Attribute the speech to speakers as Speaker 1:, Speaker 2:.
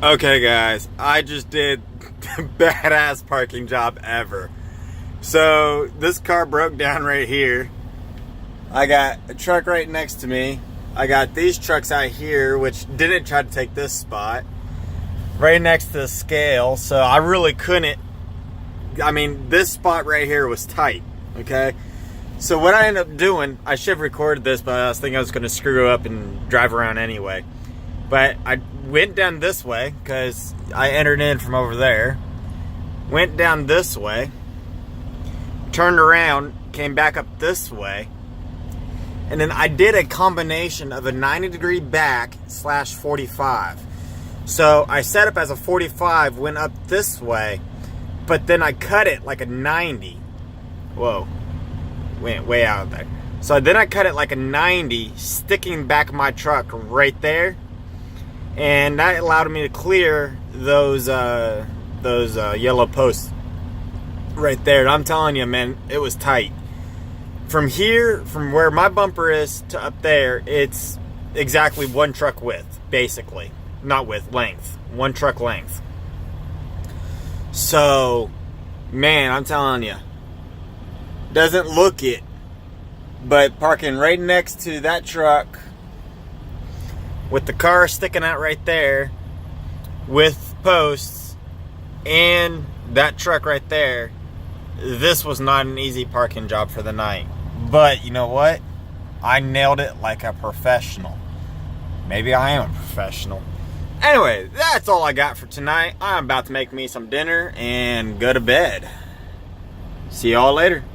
Speaker 1: Okay guys, I just did the badass parking job ever. So this car broke down right here. I got a truck right next to me. I got these trucks out here which didn't try to take this spot. Right next to the scale, so I really couldn't. I mean, this spot right here was tight, okay? So what I ended up doing, I should have recorded this, but I was thinking I was gonna screw up and drive around anyway. But I went down this way because I entered in from over there. Went down this way. Turned around, came back up this way. And then I did a combination of a 90-degree back / 45. So I set up as a 45, went up this way, but then I cut it like a 90. Whoa, went way out there. So then I cut it like a 90, sticking back my truck right there. And that allowed me to clear those yellow posts right there. And I'm telling you, man, it was tight. From here, from where my bumper is to up there, it's exactly one truck width, basically. Not width, length. One truck length. So, man, I'm telling you, doesn't look it, but parking right next to that truck, with the car sticking out right there, with posts, and that truck right there, this was not an easy parking job for the night. But you know what? I nailed it like a professional. Maybe I am a professional. Anyway, that's all I got for tonight. I'm about to make me some dinner and go to bed. See y'all later.